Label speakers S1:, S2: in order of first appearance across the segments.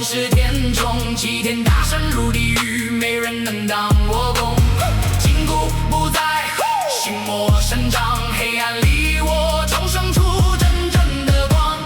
S1: 是天中，齐天大圣入地狱，没人能当我公。筋骨不在，心魔生长，黑暗里我重生出真正的光。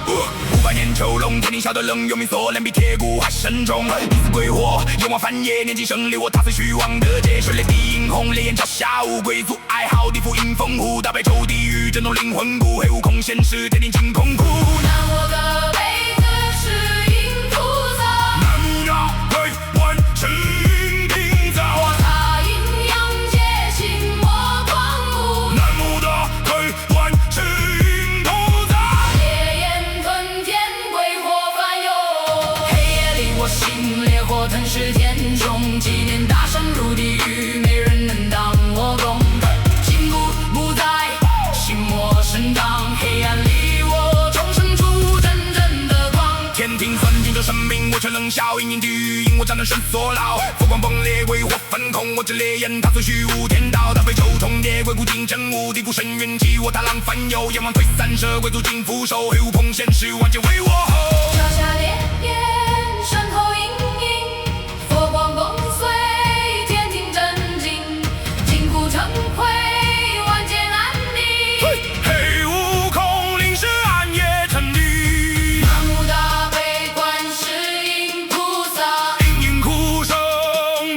S1: 500年囚笼，天庭晓得冷，有命锁链比铁骨还深重。一丝鬼火，阎王翻夜，年纪胜利我踏碎虚妄的界，水泪滴映红，烈焰脚下无鬼族哀嚎，地府迎风虎，大悲咒地狱震动灵魂骨，黑悟空现世，天庭惊空哭。那我个辈子是阴菩萨，
S2: 南无鬼观世音菩萨，
S1: 我踏阴阳界，心魔狂舞。
S2: 南无大鬼观世音菩萨，
S1: 烈焰吞天，鬼火翻涌。黑夜里我心烈火吞噬天中，纪念大圣入地狱，没人能当我公。筋骨不在，心魔生长，黑暗里我重生出真正的光。
S2: 天庭算尽这生命，我却冷笑，阴阴地狱引我，掌能绳索牢。佛光崩裂，鬼火焚空，我这烈焰踏碎虚无天道，大悲咒重叠，鬼谷精真无地府深渊起，我踏浪翻游，阎王退散射，鬼族尽覆手，黑悟空现世，万劫为我后。
S1: 脚下烈焰，身后阴影，佛光崩碎，天庭震惊，筋骨成灰，万劫难离。
S2: 黑悟空临时暗夜沉溺，
S1: 南无大悲观世音菩萨，
S2: 隐隐哭声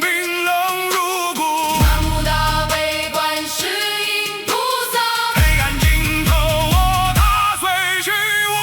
S2: 冰冷入骨，
S1: 南无大悲观世音菩萨。
S2: 黑暗尽头我踏碎虚无。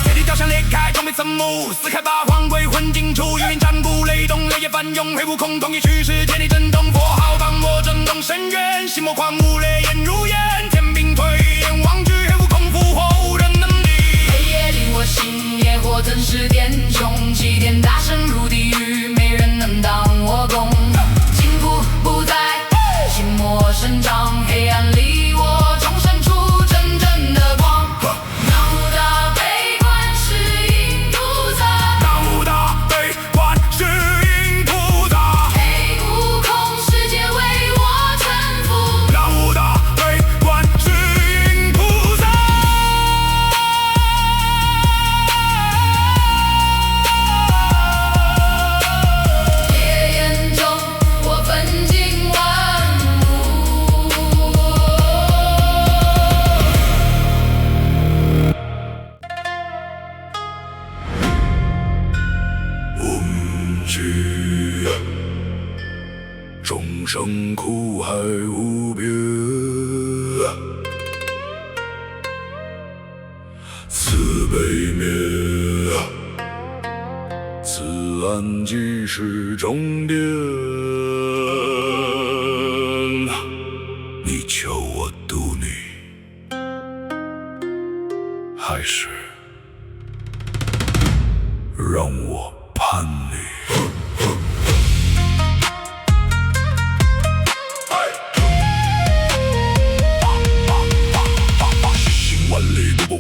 S2: 天地雕像裂开，装备层幕，撕开八荒，鬼魂进出，云战鼓，雷动，雷焰翻涌，黑悟空同一虚实，天地震动，佛号帮我震动深渊，心魔狂舞，烈焰如烟，天兵退，阎王惧，黑悟空复活，无人能敌。
S1: 黑夜里我心烈火吞噬天中，齐天大圣入地狱，没人能当我公。筋骨不在，心魔生长，黑暗里我重生出真正的光。南无大悲观世音菩萨，
S2: 南无大悲观世音菩萨，
S1: 黑悟空世界为我臣服。
S2: 南无大悲观世音菩萨。
S1: 烈焰中我奋进万物。
S2: 去，众生苦海无边，慈悲灭，此岸即是终点。你求我渡你，还是让我叛你？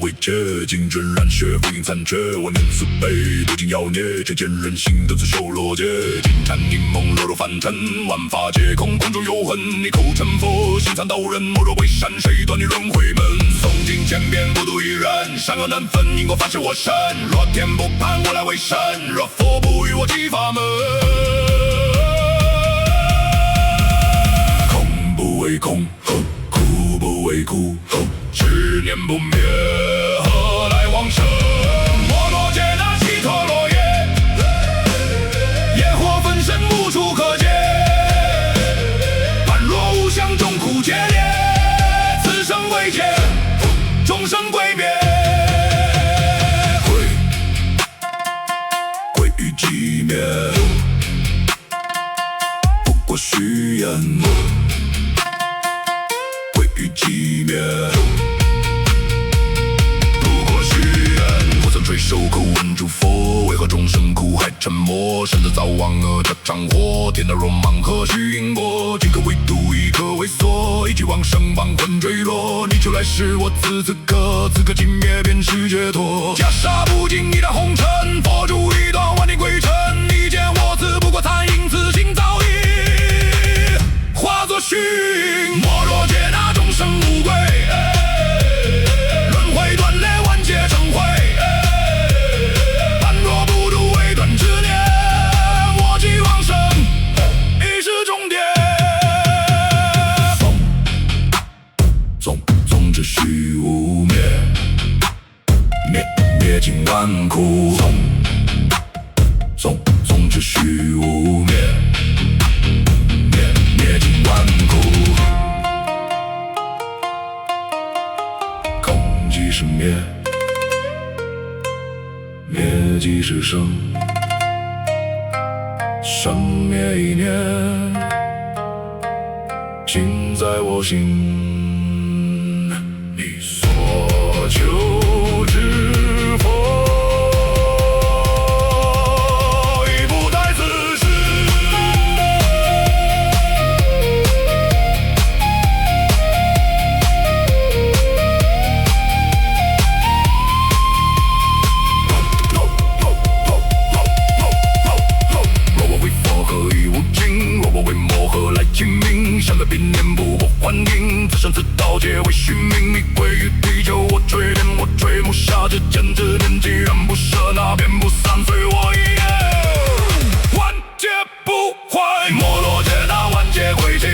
S2: 未解，金针染血，浮云残缺。我念慈悲，渡尽妖孽，却见人心的刺绣罗结。金蝉凝梦，落入凡尘，万法皆空，空中有痕。你口成佛，心藏道人。莫若归山，谁断你轮回门？诵经千遍，不渡一人。善恶难分，因果反噬我身。若天不判，我来为神；若佛不与我起法门。空不为空，苦不为苦，执念不灭，何来往生？摩罗揭那悉陀罗耶，焰火焚身无处可解。般若无相，众苦皆裂，此生未解，众生归别。归于寂灭，不过虚言。归于寂灭，不过虚言。我曾垂首叩问诸佛，为何众生苦海沉没？身子早忘了这场火，天道若盲何须因果？几可为度，一可为锁，一起往生，亡魂坠落。你求来时，我此刻寂灭便是解脱。袈裟不尽一代红尘，佛珠一段万年归尘。你见我总秩序污蔑，灭尽万古。空即是灭，灭即是生，生灭一念，尽在我心。你所求之佛，已不在此世。若我为佛，何以无尽？若我为魔，何来清明？相隔并念，不过幻影，此生此道皆为虚名。你归于地球，我垂怜，我垂暮下之间之念，既然不舍，那便不散，随我一夜，万劫不坏，没落劫那万劫归期。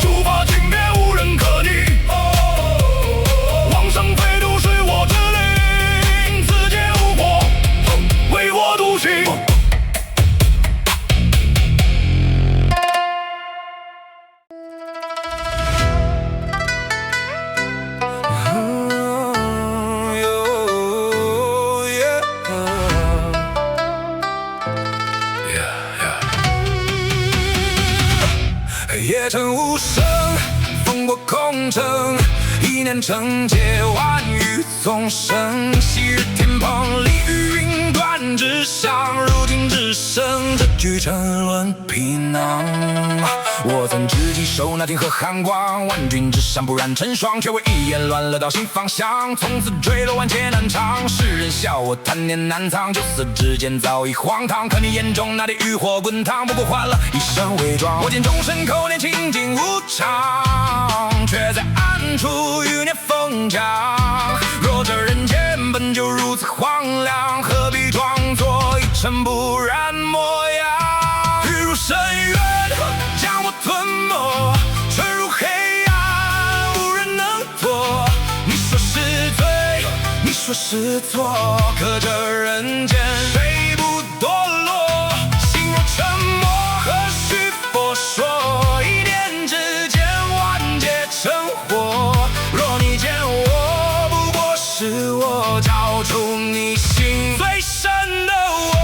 S2: 诸法尽灭，无人可逆。往生非度是我之灵，此界无果，唯我独行。
S3: 夜成无声，风过空城，一念成劫，万语纵生。昔日天蓬，立于云端之上，如今只剩这具沉沦皮囊。我曾知己手那天河寒光，万军之上不染成霜，却为一眼乱了道新方向。从此坠落万劫难长，世人笑我贪念难藏，就死之间早已荒唐。可你眼中那点欲火滚烫，不过换了一身伪装。我见众生口念清净无常，却在暗处欲念疯长。若这人间本就如此荒凉，何必装作一尘不染模样？欲入深渊，将我吞没，沉入黑暗，无人能躲。你说是对，你说是错，可这人间谁不堕落？心若沉默，何须佛说？一念之间，万劫成火。若你见我，不过是我交出你心最深的我。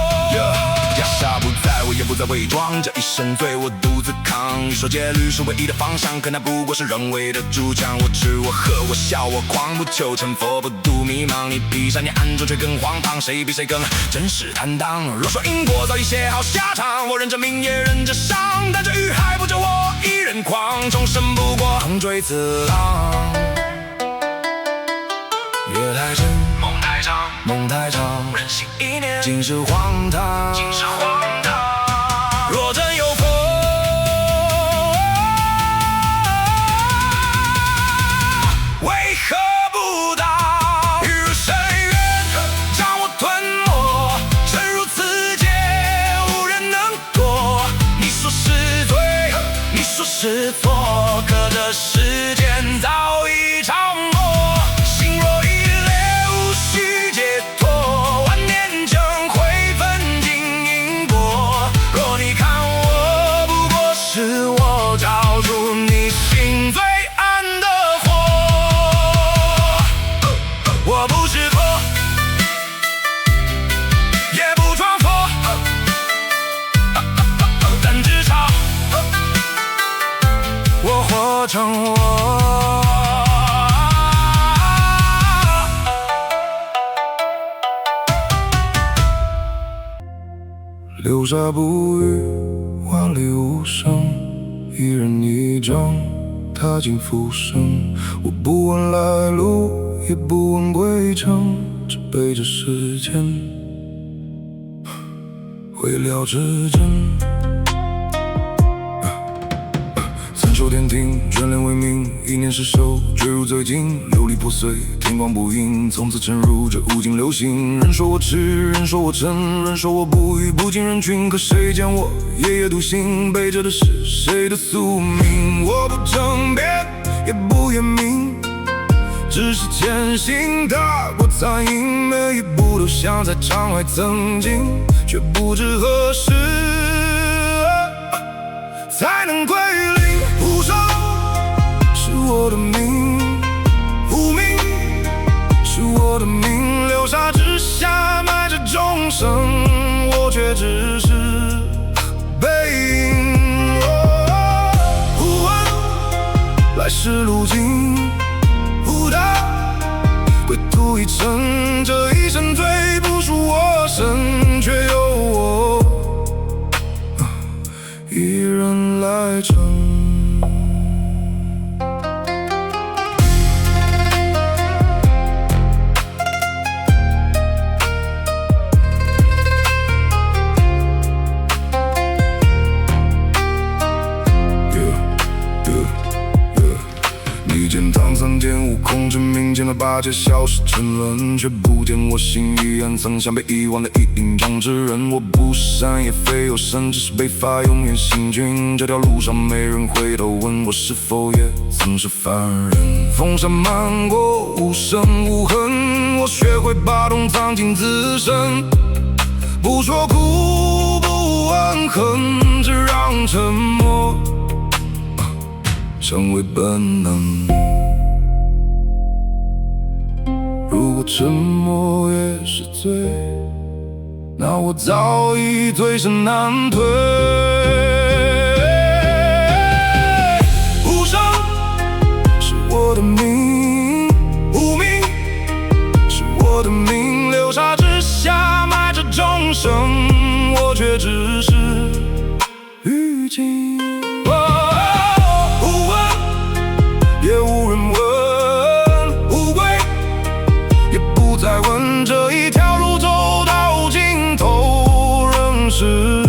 S3: 袈裟不在，我也不再伪装，这一身罪我独自扛。你说戒律是唯一的方向，可那不过是人为的筑墙。我吃我喝我笑我狂，不求成佛，不度迷茫。你披上你暗中却更荒唐，谁比谁更真实坦荡？若说因果早已写好下场，我认着命也认着伤，但这欲海不止我一人狂，众生不过横追刺浪。夜太深，梦太长，梦太长，人心一念，尽是荒唐，尽是荒唐。若真有佛，为何不到？欲入深渊，将我吞没，沉入此界，无人能躲。你说是对，你说是错，可这世间早已长漠。心若一裂，无需解脱，万念将会分尽因果。若你看我，不过是我照出你心最暗的火。我不是佛，也不装佛，但至少我活成我。流沙不语，万里无声，一人一张，踏尽浮生。我不问来路，也不问归程，只背着时间，未了之真。三手天庭，眷恋为名，一念失手，坠入最尽，流离破碎，天光不应，从此沉入这无尽流星。人说我痴，人说我沉，人说我不语不近人群，可谁见我夜夜独行，背着的是谁的宿命？我不争辩，也不言明，只是渐行踏过残影，每一步都像在场外曾经，却不知何时才能归零。无声是我的命，无名是我的命，流沙之下埋着众生，我却只是背影。不问来时路径，不答归途一程，这一生最不属我身，却由我一人来撑。你见唐三剑悟空之名，见了八戒消失沉沦，却不见我心已暗藏，像被遗忘的一隐藏之人。我不是山也非有神，只是被罚永远行军。这条路上没人回头问我是否也曾是凡人。风沙漫过，无声无痕，我学会把痛藏进自身，不说苦不问恨，只让沉默成为本能。如果沉默也是罪，那我早已醉生难退。无声是我的命，无名是我的命，流沙之下埋着众生，我却只是淤青。也无人问，无归也不再问，这一条路走到尽头，仍是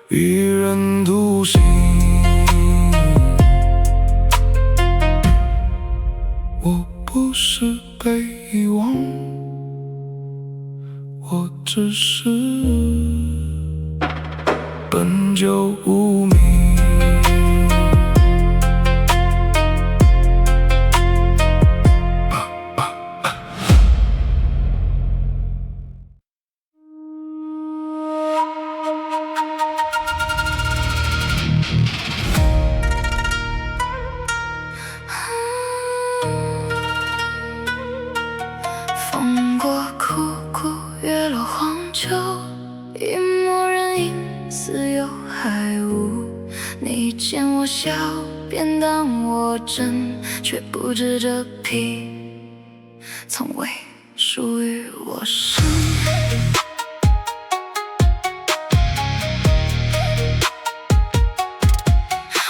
S3: 一人独行。我不是被遗忘，我只是本就无名。
S4: 风过枯骨，月落黄秋，一抹人影，似有还无。你见我笑，便当我真，却不知这皮从未属于我身。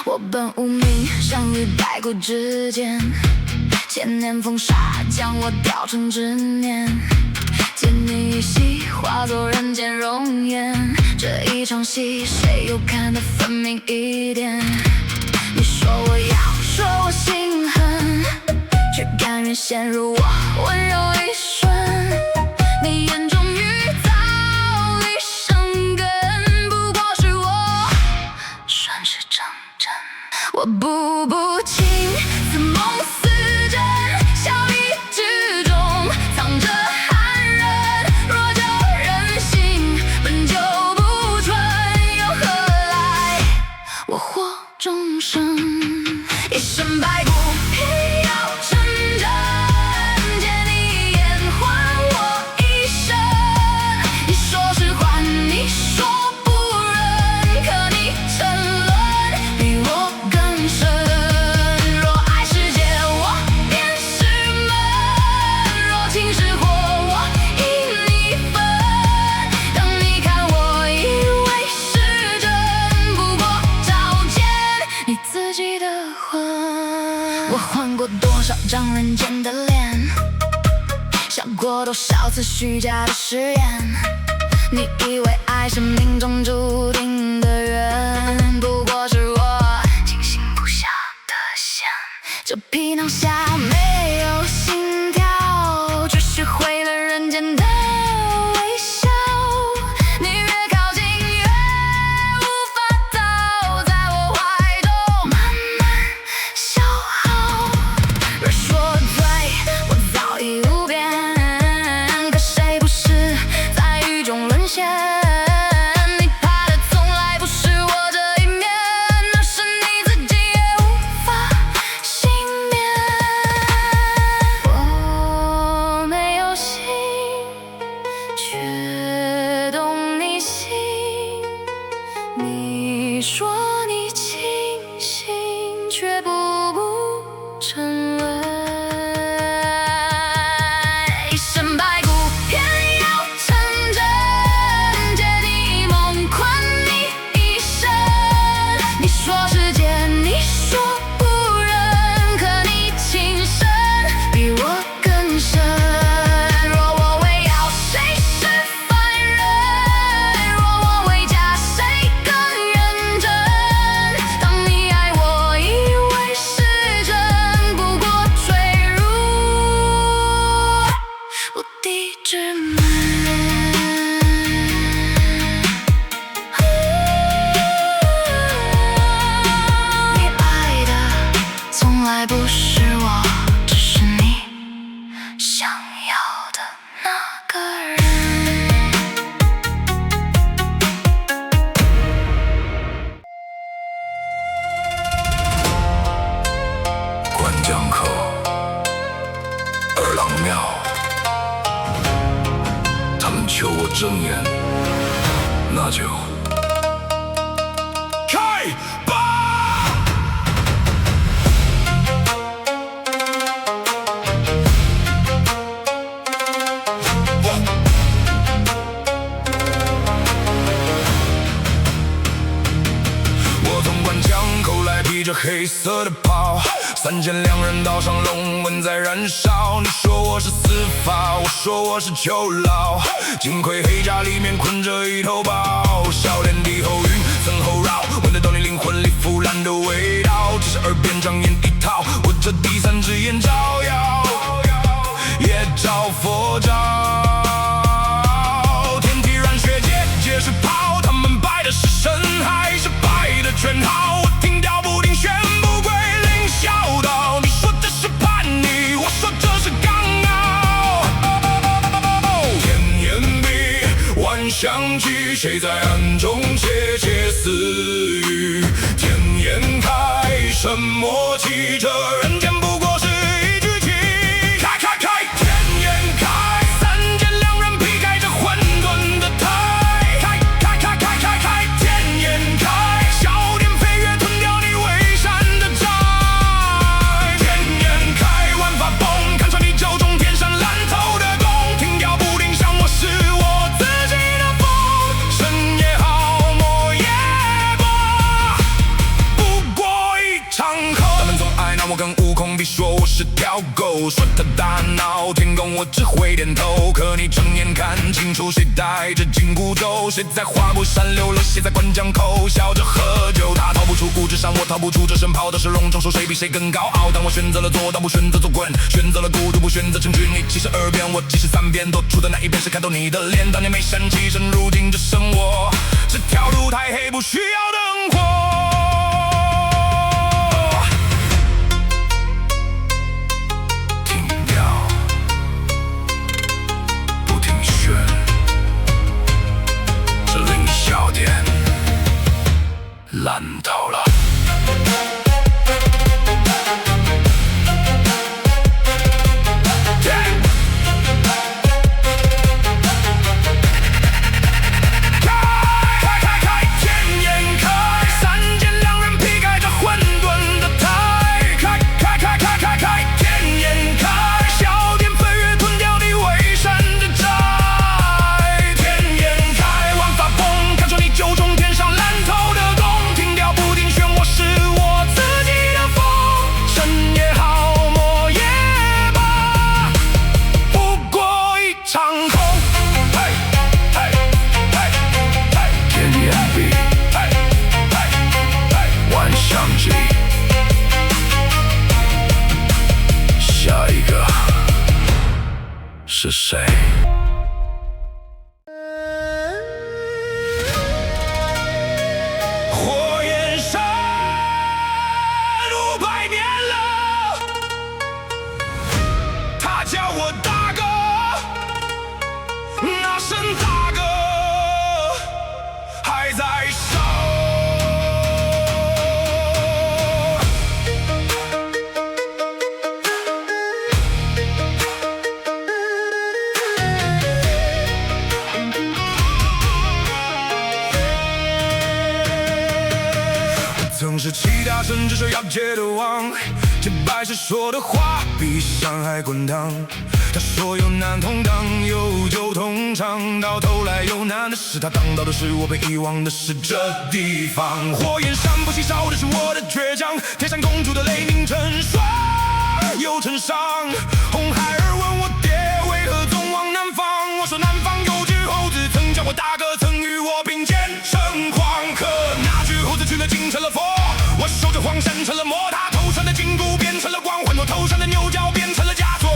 S4: 我本无名，相遇白骨之间，千年风沙将我雕成执念，见你一夕，化作人间容颜。这一场戏，谁又看得分明一点？你说我要，说我心狠，却甘愿陷入我温柔一瞬。你眼中玉早已生根，不过是我顺势成真。我步步情，似梦似真，笑意之中藏着寒人。若叫人心本就不纯，又何来我祸终生？一身白骨偏要成真，借你眼还我一生。你说是还，你说不忍，可你沉沦比我更深。若爱是劫，我便是门；若情是火，我因你分。等你看，我以为是真，不过照见你自己的魂。我换过多少张人间的脸，下过多少次虚假的誓言。你以为爱是命中注定的缘，不过是我精心布下的线。这皮囊下没有心跳，只学会了人间的微笑。你越靠近越无法逃，在我怀中慢慢消耗。之门。你爱的从来不是我，只是你想要的那个人。
S3: 关江口二郎庙，他们求我睁眼，那就开吧！我从关江口来，披着黑色的袍。3剑2人刀上龙纹在燃烧，你说我是司法，我说我是囚牢。金盔黑甲里面困着一头豹，笑脸低后晕，身后绕，闻得到你灵魂里腐烂的味道。只是耳边障眼一套，我这第3只眼照耀，也照佛照。天体染血界，皆是炮，他们拜的是神还是拜的拳号？我听调不定，宣布归零小岛。你说这是叛逆，我说这是刚傲。天眼闭，万象齐，谁在暗中窃窃私语？天眼开，什么气？这人间不过是一句气。开开开，天眼开，3剑2人劈开这混沌的台。开开开开开开，天眼开，小点飞跃吞掉你围山的寨。天眼开，万法崩，看穿你九重天上烂透的弓。听调不定，想我是我自己的风，神也好，魔也罢，不过一场空。他们总爱拿我跟悟空比，说我是条狗，说他大闹天宫，我只会点头。可你睁眼看清楚，谁带着紧箍咒？谁在花果山流了血，在关江口笑着喝酒？他逃不出固执山，我逃不出这身袍的是隆重，说谁比谁更高傲？但我选择了做，倒不选择做滚，选择了孤独，不选择成群。你72遍，我73遍，多出的那一遍是看透你的脸。当年没生气，身如今只剩我，这条路太黑，不需要灯火。听调不听旋，这令笑点烂透了。下一个是谁？火焰山500年了，他叫我大哥，那声大哥还在烧。曾是其他甚至是妖界的王，这白石说的话比山海滚烫。他说有难同当，有酒同尝，到头来有难的是他当到的是我，被遗忘的是这地方。火焰山不息烧的是我的倔强，天山公主的雷鸣成霜又成伤。红孩儿问我爹为何总往南方，我说南方有只猴子曾叫我大哥，曾与我并肩称狂。可那只猴子去了京成了佛，我守着黄山成了魔，他头上的金箍变成了光环，我头上的牛角变成了枷锁。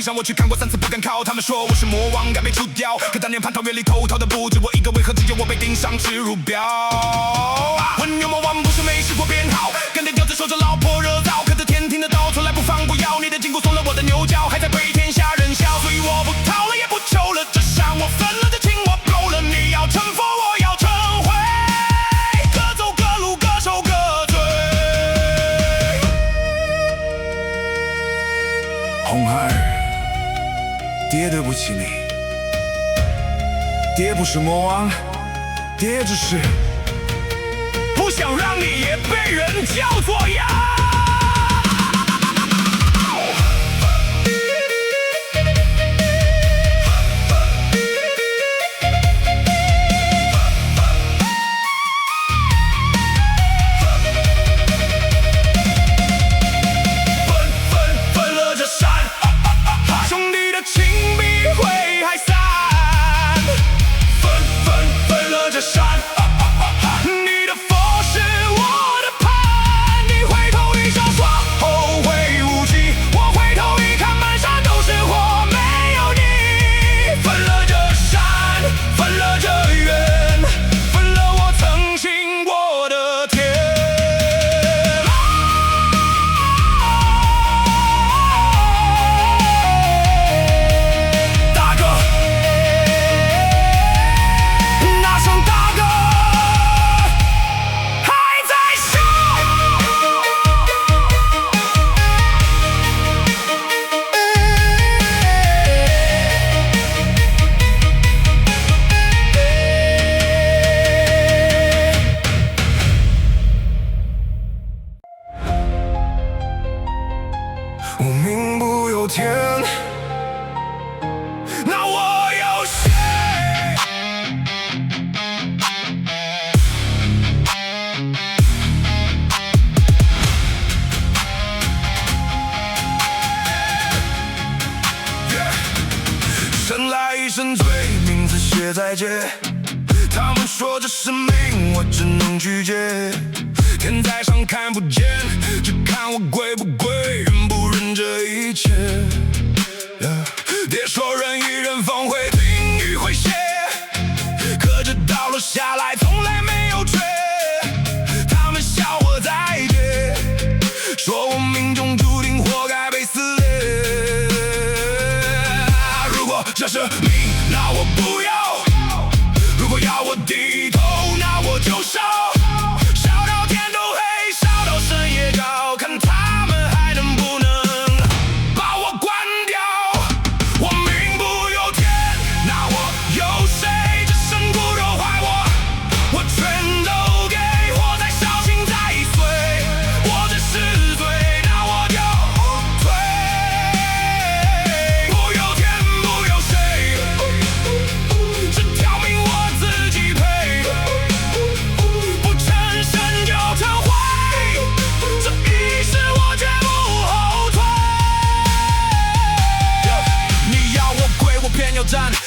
S3: 上我去看过3次不敢靠，他们说我是魔王该被除掉，可当年蟠桃园里偷桃的不止我一个，为何只有我被盯上耻辱标？文勇魔王不是没试过变好，跟着吊子守着老婆热闹，可这天听得到，从来不放过腰，你的筋骨松了我的牛角，还在对天下人笑，所以我不逃了也不求了，这伤我分了，这情我勾了，你要成佛我要成灰，各走各路各受各罪。红孩儿，爹对不起你，爹不是魔王，爹只是不想让你也被人叫做妖。分了这山，兄弟的情比会还散。分了这山。你的佛是我的盼，你回头一笑说后会无期，我回头一看满山都是火，没有你。分了这山，分了这缘，分了我曾经过的天。大哥，那声大哥。我命不由天，那我有谁？生来一身罪，名字写在街。他们说这是命，我只能拒绝。天在上看不见，只看我贵不贵，认不认这一切。爹说人与人峰会，冰雨会歇，可这倒落下来从来没有缺。他们笑我在劫，说我命中注定活该被撕裂。如果这是命，那我不要；如果要我低头，那我就烧。看他们还能不能把我关掉？我命不由天，那我有谁？这身骨肉坏我，我全都给，我再小心再碎。我这是罪，那我就退。不由天，不由谁，这条命我自己赔。不成神就成灰。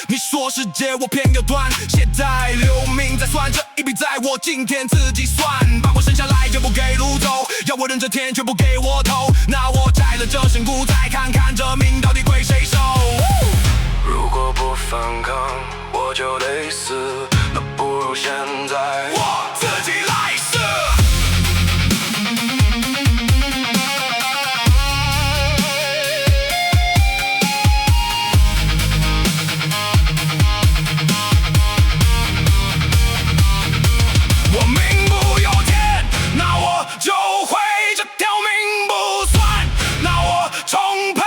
S3: 你说世界我偏又断，现在留名再算，这一笔在我今天自己算。把我生下来就不给掳走，要我认这天却不给我头，那我摘了这身骨，再看看这命到底归谁收。如果不反抗，我就得死，那不如现在我自己来试。我命不由天，那我就会这条命不算，那我重配。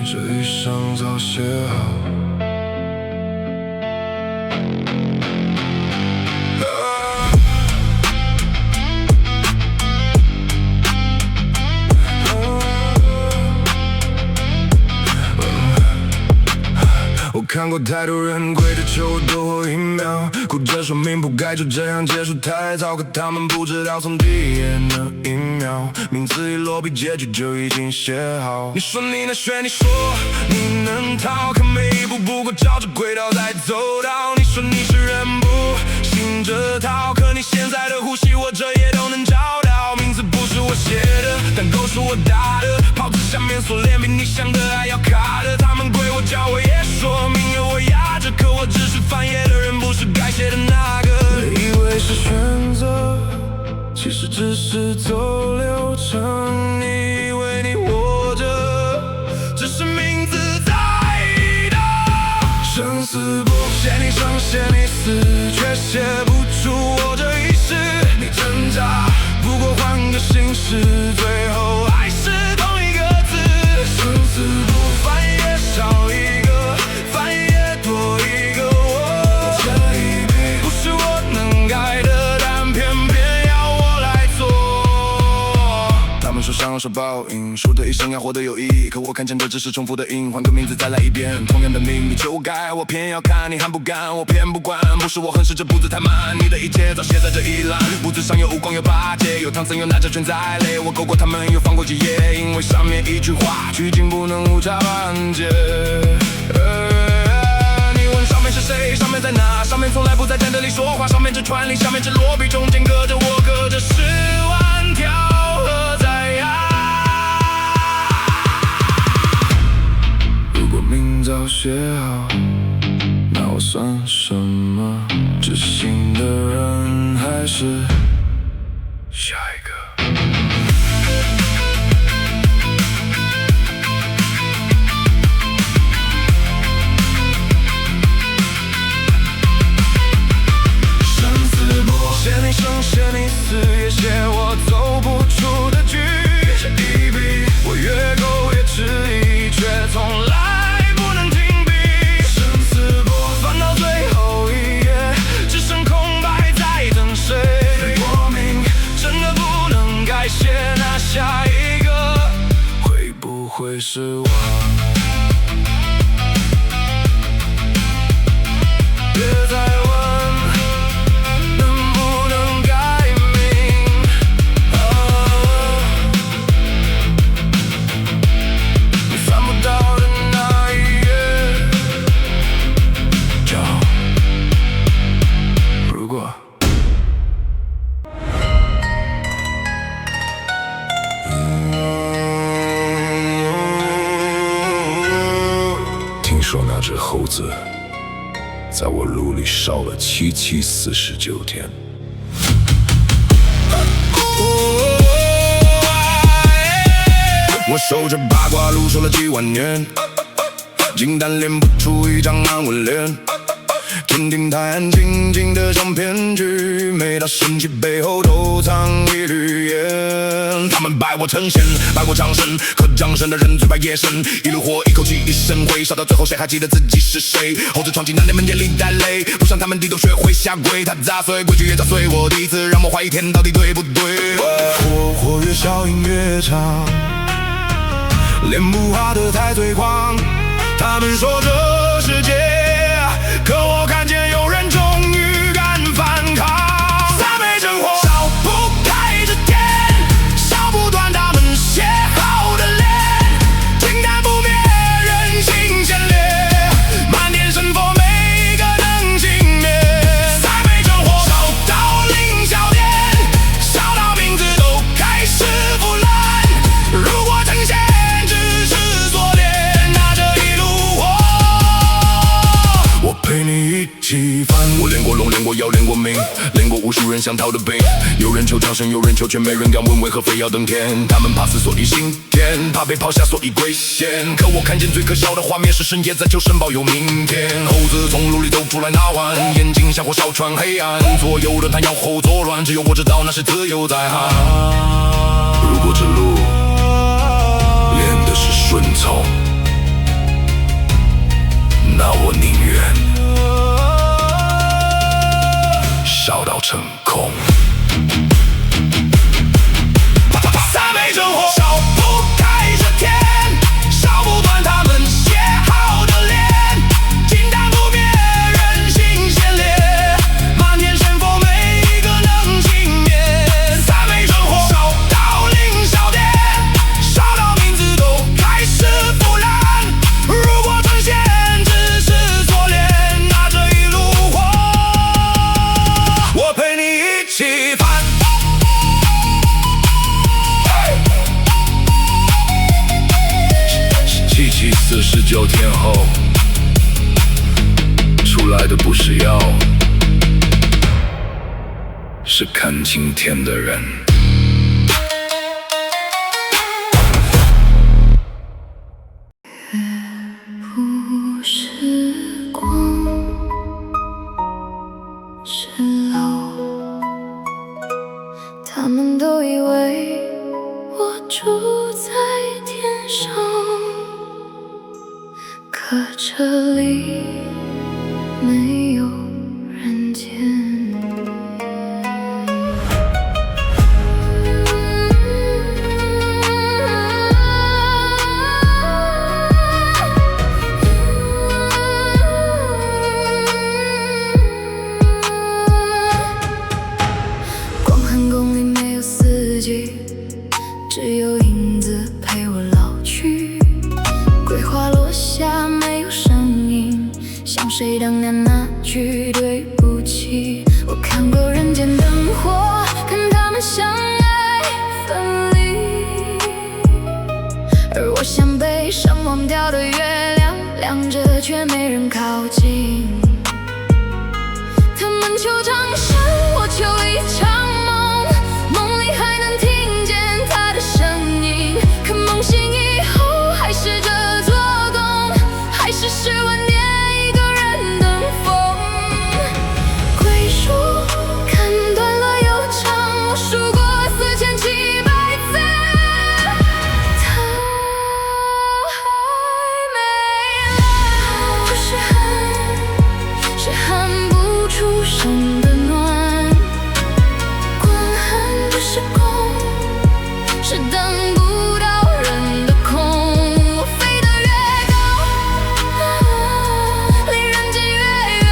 S3: 这一生早写好。我看过太多人跪着求我多活一秒，哭着说命不该就这样结束太早，可他们不知道从第一页那一秒，名字一落笔，结局就已经写好。你说你能选，你说你能逃，可每一步不过照着轨道在走到。你说你是人不信这套，可你现在的呼吸我这也都能找到。名字不是我写的，但勾是我打的，袍子下面锁链比你想的还要卡的。他们跪我叫我也说命由我压着，可我只是翻页的人，不是该写的那个。以为是选择，其实只是走流程。你以为你活着，只是名字在的。生死簿写你生写你死，却写不出我这一世。你挣扎，不过换个形式，最后还是同一个字。生死簿翻页少一个，翻页多一个我。这一笔不是我能改的，但偏偏要我来做。他们说想要受报应，输的一生要活得有意义，可我看见的只是重复的音，换个名字再来一遍，同样的命你就该。我偏要看你还不敢，我偏不管，不是我横，是这步子太慢，你的一切早写在这一栏。簿子上有无光有八戒，有唐僧有拿着拳在累，我勾过他们又放过几页，因为上面一句话，剧情不能误差半截。你问上面是谁，上面在哪？上面从来不在真的里说话，上面只传令，下面只落笔，中间隔着我，隔着10万条河在呀。如果命早写好，那我算什么？执行的人还是下一个。写你生，写你死，也写我走不出的局。这一笔，我越勾越迟疑，却从来不能停笔。生死簿翻到最后一页，只剩空白在等谁。我命真的不能改写，那下一个会不会是我？别再问。听说那只猴子在我炉里烧了749天。我守着八卦路守了几万年，金丹练不出一张安稳脸。天庭太暗，静静的像骗局，每道神迹背后都藏一缕烟。他们拜我成仙，拜我长生，可降生的人最怕夜深，一路火，一口气，一身灰，烧到最后谁还记得自己是谁？猴子闯进那内门眼里带泪，不想他们低头学会下跪，他砸碎规矩也砸碎我第一次，让我怀疑天到底对不对？火越小音越长，练不好的太最狂。他们说这世界，可我看见有人终于敢反抗。三昧真火烧不开这天，烧不断他们写好的脸，金丹不灭，人性先烈，满天神佛每个能幸免。三昧真火烧到凌霄殿，烧到名字都开始腐烂。如果成仙只是锁链，那这一路我陪你一起翻。我练过龙，练过妖，练过命，练过无数人想逃的兵。有人求长生，有人求全，没人敢问为何非要登天。他们怕死，所以心天；怕被抛下，所以跪献。可我看见最可笑的画面是深夜在求神保佑明天。猴子从炉里走出来那晚，眼睛像火烧穿黑暗，左右的他摇后作乱，只有我知道那是自由在喊。如果这路练的是顺从，
S2: 19天后出来的不是药，是看清天的人。
S4: 不是光，是楼。他们都以为我住在天上，可这里没有人间。光寒宫里没有四季，只有影子陪我老去。桂花落下没有声音，像谁当年那句对不起。我看过人间灯火，看他们相爱分离，而我像被上忘掉的月亮，亮着却没人靠近。他们求长生，我求一场梦，梦里还能听见他的声音。可梦醒以后，还是这座宫，还是10万年一个人等风。桂树看断了又长，我数过4700次，它还没来。不是恨，是恨不出声的暖。光寒不是宫，是等不到人的空。我飞得越高，离人间越远，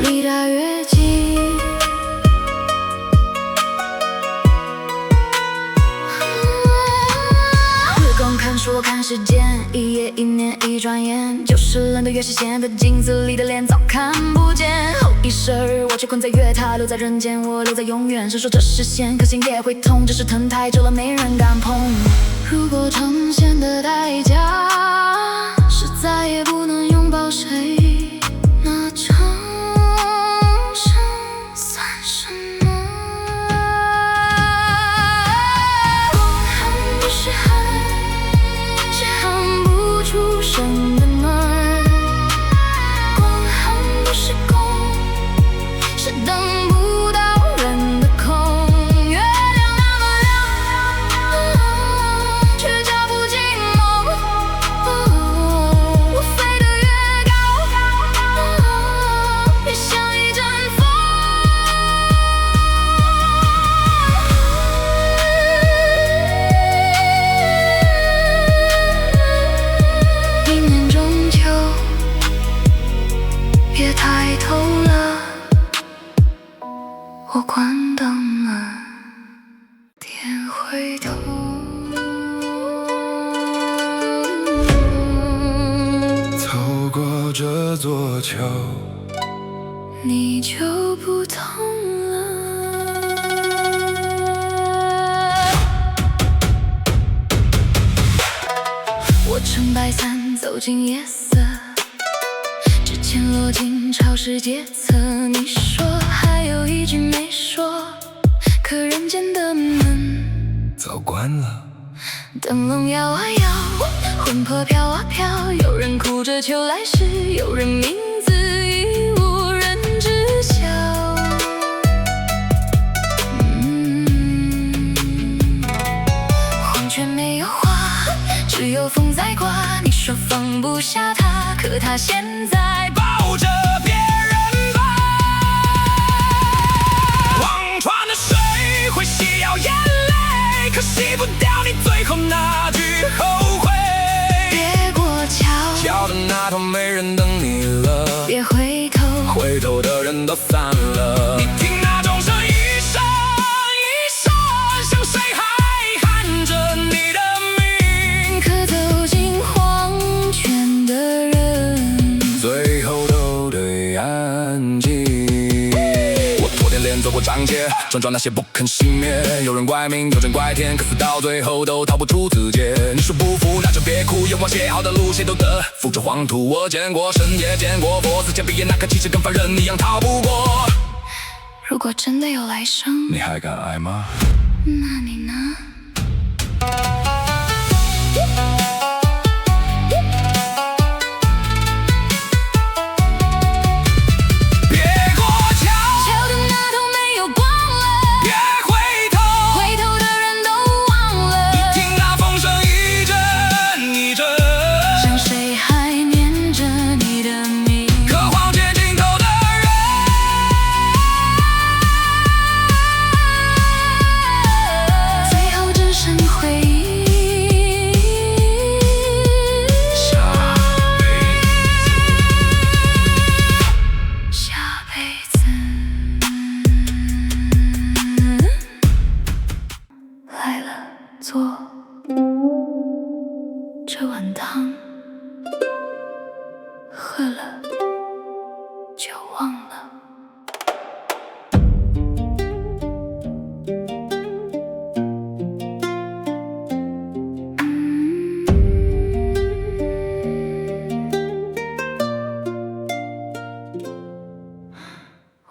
S4: 离它越近。月光看书，我看时间，一夜一年一转眼，就是冷的越是显得镜子里的脸早看不见。后一生儿，我却困在月塔，留在人间，我留在永远。谁说这是仙，可心也会痛，只是藤太久了，没人敢碰。如果成仙的代价是再也不能拥抱谁，那长生算什么？光寒不是恨，是恨不出声的暖。光寒不是宫，是等不到人的空。月亮那么亮，却照不进梦。我飞得越高，越像一阵风。一年中秋，别抬头了，我关灯了，天会透。
S3: 走过这座桥，
S4: 你就不痛了。我撑白伞走进夜色，指尖落进潮湿阶层。你说还有一句没说，可人间的门
S3: 早关了。
S4: 灯笼摇啊摇，魂魄飘啊飘，有人哭着求来世，有人名字已无人知晓。黄泉没有花，只有风在刮。你说放不下他，可他现在
S3: 抱着别人吧。忘川的水会洗掉眼泪，可洗不掉你最后那句后悔。
S4: 别过桥，
S3: 桥的那头没人等你了，
S4: 别回头，
S3: 回头的人都散了。你听那钟声一声一声，像谁还喊着你的名？
S4: 可走进黄泉的人，
S3: 最后都得安静。我拖点脸走过长街，撞撞那些不肯熄灭。有人怪命，有人怪天，可是到最后都逃不出自界。你说不服，那就别哭，光写好的路，谁都得付出黄土。我见过神也见过佛，死前闭眼那颗其实跟凡人一样逃不过。
S4: 如果真的有来生，
S3: 你还敢爱吗？
S4: 那你呢？
S3: 别过桥，
S4: 桥的那头没有光了，
S3: 别回头，
S4: 回头的人都忘了。
S3: 听那风声一阵一阵，
S4: 像谁还念着你的名？
S3: 渴望见尽头的人。
S4: 最后只剩回忆。下辈子来了，做这碗汤，喝了就忘了。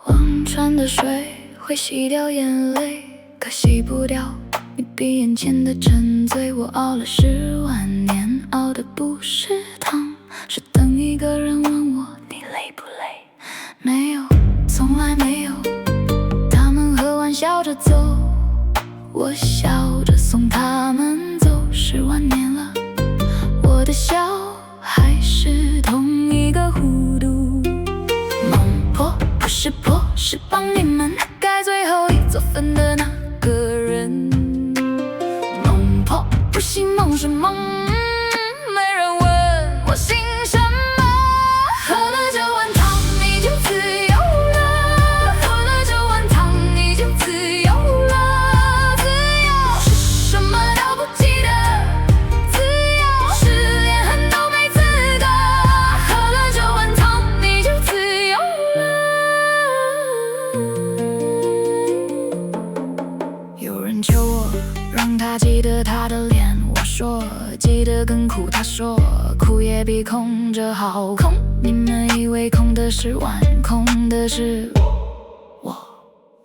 S4: 忘川的水会洗掉眼泪，可洗不掉你闭眼前的沉醉。我熬了10万年，熬的不是汤，是等一个人问我你累不累。没有，从来没有。他们喝完笑着走，我笑着送他们走。10万年了，我的笑还是同一个弧度。孟婆不是婆，是帮你们盖最后一座坟的那个人。孟婆不信梦是梦，没人问我姓什么。喝了这碗汤你就自由了，喝了这碗汤你就自由了。自由是什么都不记得，自由是连恨都没资格。喝了这碗汤你就自由了。有人求我让他记得他的脸，我说记得更苦，他说苦也比空着好。空，你们以为空的是碗，空的是我。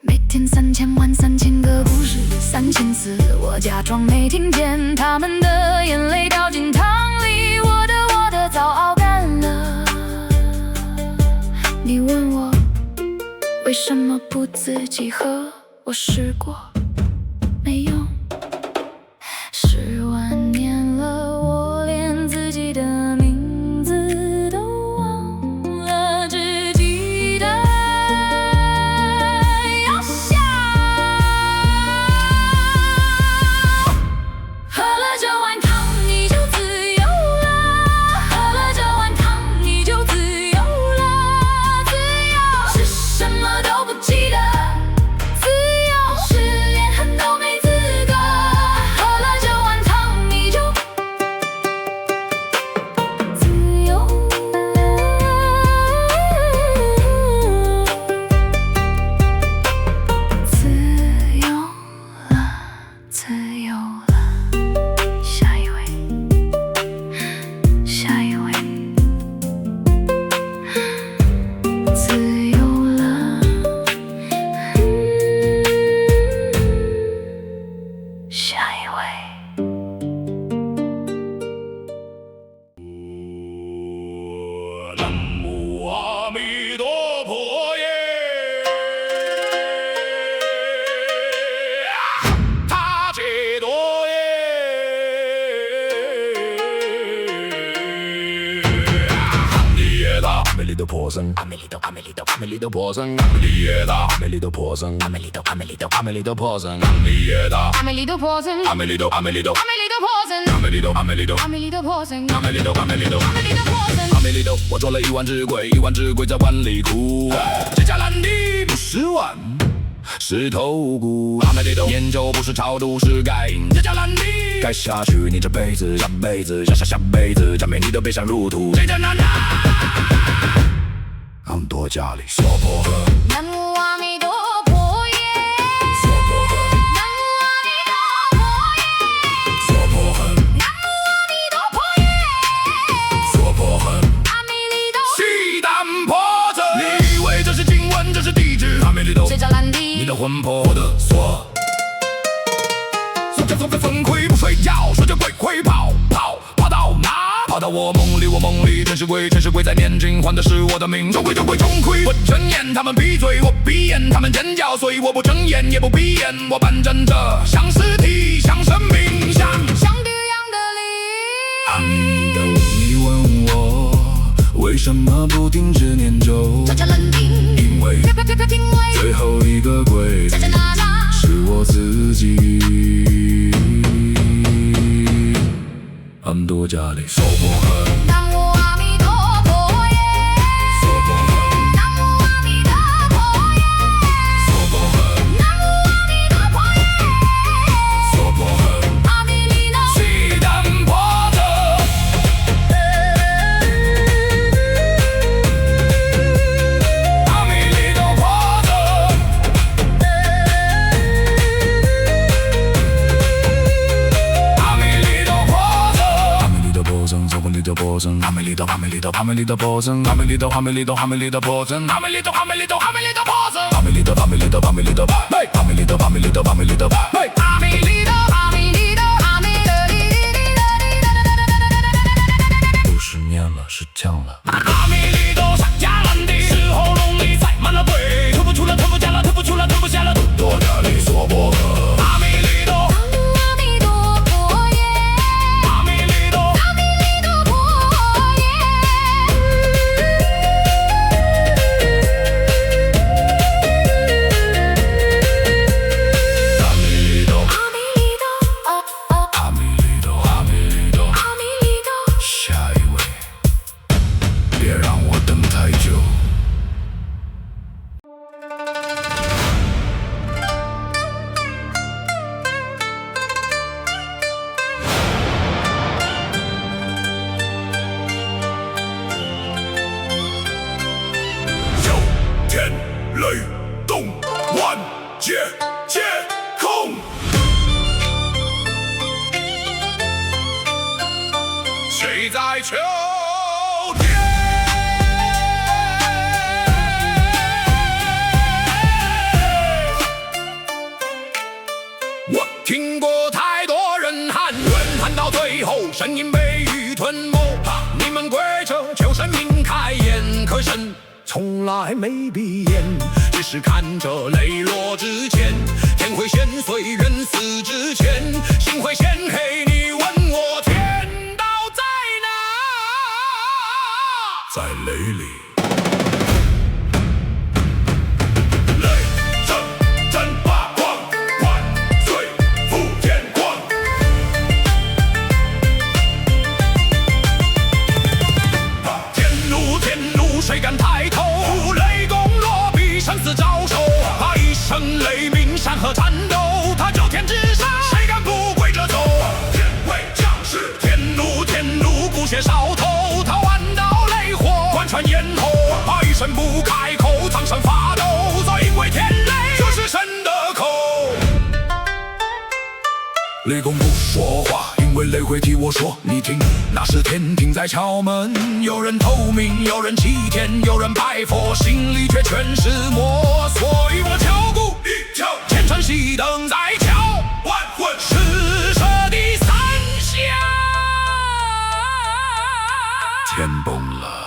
S4: 每天3000万3000个故事，3000次我假装没听见，他们的眼泪掉进汤里，我的早熬干了。你问我为什么不自己喝，我试过没用。10万年了，我连自己的名字都忘了，只记得要笑。喝了这碗汤你就自由了，喝了这碗汤你就自由了。自由是什么都不记得，自由是连恨都没资格。喝了这碗汤你就自由了，自由了，自由了。下一位，下一位，自由了，下一位。
S2: 南无阿弥陀佛耶！他解脱耶！你也大，阿弥陀佛僧，阿弥陀阿弥陀阿弥陀佛僧，你也大，阿弥陀佛僧，阿弥陀阿弥陀阿弥陀佛僧，你也大，
S1: 阿弥陀佛僧，
S2: 阿弥陀阿弥陀
S1: 阿弥陀佛僧，
S2: 阿弥陀阿弥陀
S1: 阿弥陀佛僧，
S2: 阿弥陀阿弥陀。
S1: 阿弥陀佛僧。
S3: 阿弥陀，我做了1万只鬼，1万只鬼在碗里哭。这家烂泥不是碗，是头骨。阿弥陀，研究不是超度，是盖印。这家烂泥盖下去，你这辈子、下辈子、下辈子，下面你都别想入土。这家难呐，俺多家里小婆诃。
S4: 南无阿弥陀佛耶，
S2: 娑婆诃，
S4: 南无阿弥陀佛耶，
S2: 娑婆诃，
S4: 南无阿弥陀佛耶。
S3: 魂魄的锁。做着风鬼不睡觉，说着鬼会跑到哪？跑到我梦里，我梦里真是鬼在念经，换的是我的命。钟馗我睁眼，他们闭嘴，我闭眼，他们尖叫，所以我不睁眼也不闭眼，我半睁着，像尸体，像生命，像
S4: 地一样的理。
S3: 阿弥陀，你问我为什么不停止念咒？
S4: 悄悄冷静，
S3: 因为
S4: 听为
S3: 最后一个鬼
S4: 在哪？
S3: 是我自己。安多加里娑婆诃，
S4: 南无阿弥陀佛耶，
S3: 娑婆诃，
S4: 南无阿弥陀佛耶，
S3: 娑婆诃，
S4: 南无阿弥陀佛耶，
S3: 娑婆诃，
S4: 阿弥利诺。
S3: 悉达波德，阿弥利多波德，阿弥利多波德，阿弥利多波僧，娑婆利多波僧，阿弥利多波僧，阿弥利多波僧，阿弥利多波僧，阿弥利多波僧，阿弥利多波僧，阿弥利多，阿弥利多，阿弥利多，阿弥利多，阿弥利多，阿弥利多，阿弥利多，阿弥利多，阿弥不是念了，是降了。阿弥利多，上加烂地，是喉咙里塞满了鬼，吐不出了，吐不下了，吐不出了，吐不下了，多加里娑婆诃。阿弥利多，
S4: 阿弥陀佛耶，
S3: 阿弥利多，
S4: 阿弥利多佛耶，
S3: 阿弥利多，
S4: 阿弥利多，
S3: 阿弥利多，阿弥利多，
S4: 阿弥利多。
S3: 下一位，别让我等太久。九天雷动，万劫皆空。谁在秋天？我听过太多人喊冤，喊到最后声音被雨吞没。你们跪着求神明开眼，可神从来没闭眼，只是看着泪落之前，天会显碎，人死之前，心会显黑。你问我天道在哪？在雷里。雷震八荒，万岁覆天光。天怒，谁敢抬头？雷公落笔，生死招手。怕一声雷鸣，山河颤抖。他九天之上，谁敢不跪着走？天为将士，天怒，不屑梢头。他弯刀雷火，贯穿咽喉。怕一声不开口，苍生发抖。早因为天雷，这是神的口。雷公不说话，因为雷会替我说。你听，那是天庭在敲门，有人偷名，有人欺天，有人拜佛，心里却全是魔。所以我敲鼓一敲，前程熄灯再敲，万魂施舍第三下。天崩了。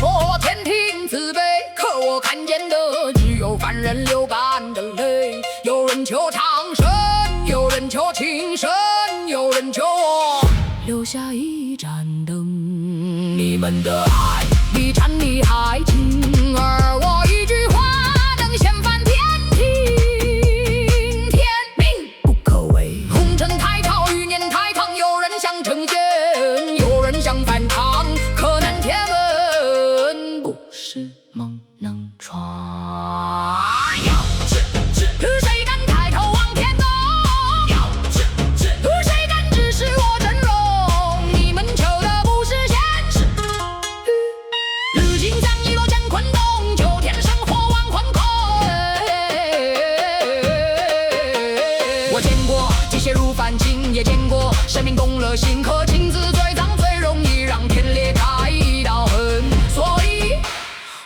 S1: 说天庭慈悲，可我看见的只有凡人流干的泪。有人求长生，有人求情深，有人求我留下一盏灯。你们的爱比战厉害，轻而我一句话能掀翻天庭。天命不可违，红尘太吵，欲念太长，有人想成仙，有人想反抗，可难天门不是梦能闯。谁敢抬头望天空？谁敢直视我真容？你们求的不是现实。日金山一落乾坤动，九天生火万魂空。我见过机械如凡情，也见过生命动了心，可情字最脏最容易让天裂开一道痕。所以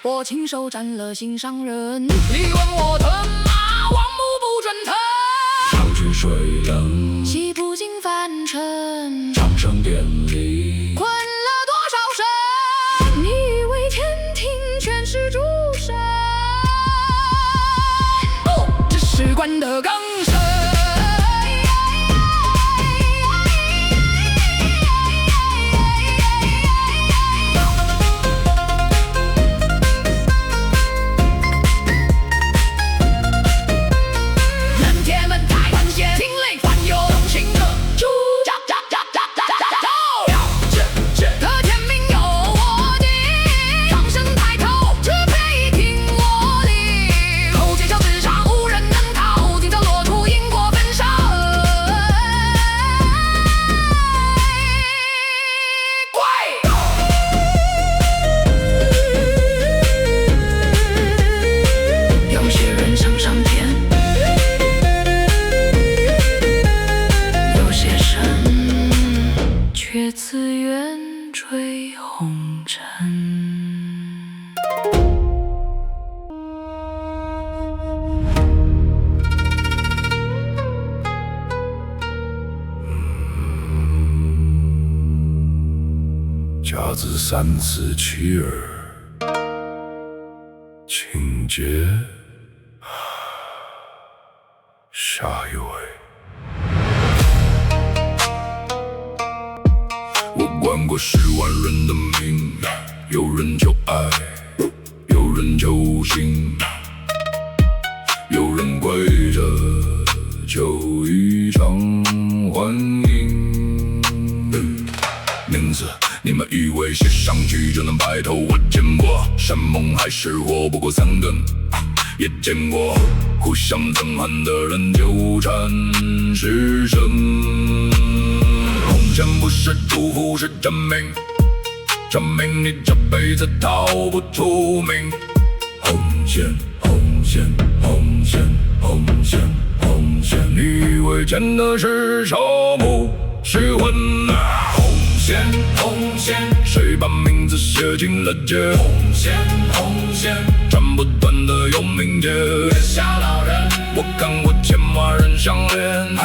S1: 我亲手斩了心上人。你问我吞马，王母不准疼。
S2: 上去水冷，
S1: 洗不尽凡尘，
S2: 长生殿里
S1: 困了多少生？你以为天庭全是诸神？不，只是关得更深。自愿追红尘。
S2: 甲子3次妻儿，情节下一位。我管过10万人的命，有人求爱，有人求情，有人跪着求一场欢迎。名字你们以为写上去就能白头？我见过山盟海誓活不过3更，也见过互相憎恨的人纠缠是生。红线不是祝福，是证明，证明你这辈子逃不出命。红线，红线，红线，红线，红线，你以为见的是寿木，是魂啊！红线，红线，谁把名字写进了界？红线，红线，斩不断的有名节。月下老人，我看过千万人相恋，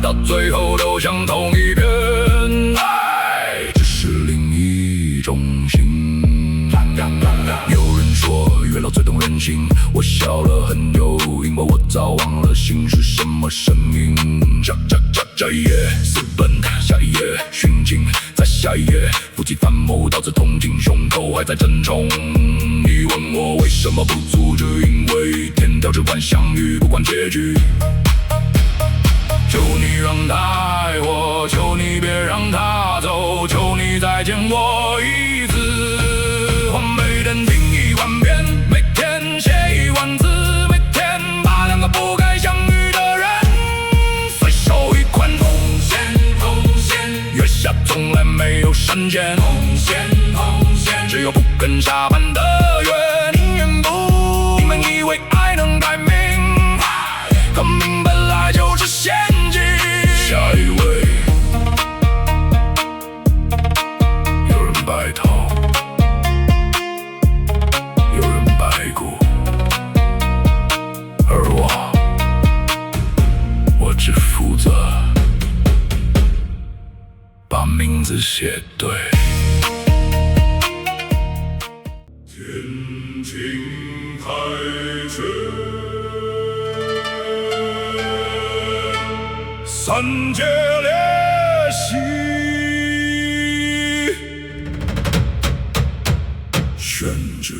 S2: 到最后都想同一片。爱只是另一种心。有人说月老最动人心，我笑了很久，因为我早忘了心是什么声音。这一页私奔，下一页殉情，在下一页夫妻反目，导致痛经，胸口还在争宠。你问我为什么不阻止？因为天条只管相遇，不管结局。求你让他爱我，求你别让他走，求你再见我一次。我每天听1万遍，每天写1万字，每天把2个不该相遇的人随手一捆。红线，红线，月下从来没有神仙。红线，红线，只有不肯下班的约。宁愿不，你们以为爱能改命，可命本来就是陷阱。下一位，有人白头，有人白骨，而我只负责把名字写对。天庭开阙，三界裂隙，宣之。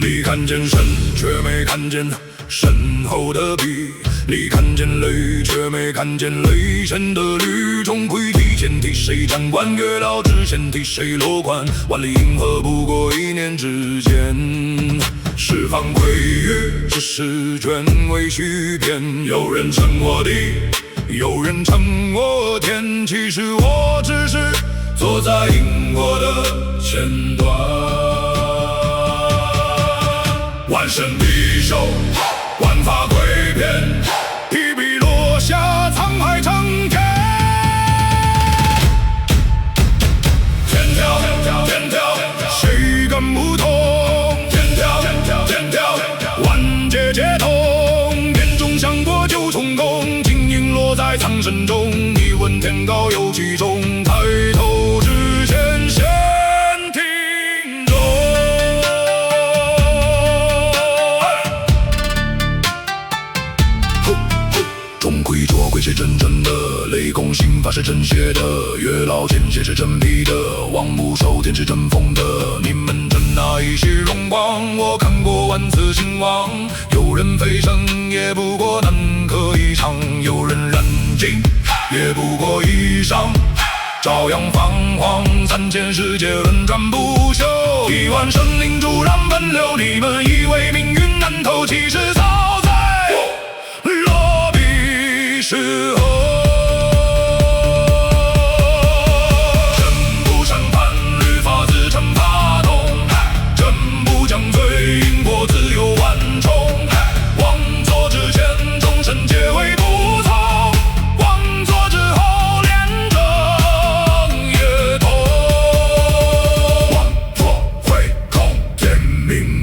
S2: 你看见神，却没看见身后的壁；你看见雷，却没看见雷神的绿。钟馗提前替谁斩关？月老之前替谁落冠？万里银河不过一念之间。十方归于只是卷为虚篇。有人称我地，有人称我天，其实我只是坐在因果的前端。万神必寿，万法归遍，一笔落下，沧海成天。天条，天条，谁敢不通？天条，天条，万劫皆通。眼中想过九重宫，金银落在苍生中。你问天高有几重？抬头之前先听钟。钟馗捉鬼是真正的，雷公心法是真邪的，月老剑血是真皮的，王母收天是真疯的。你们争那一世荣光，我看过万次兴亡。有人飞升，也不过南柯一场；有人燃尽，也不过一晌。照样彷徨，3000世界轮转不休，1万生灵骤然奔流。你们以为命运难透，其实早在落笔时候。真不善判，律法自成法统；真不将罪，因果自有万重。往左之前，众生皆为不从；往左之后，连正也同。往左会空，天命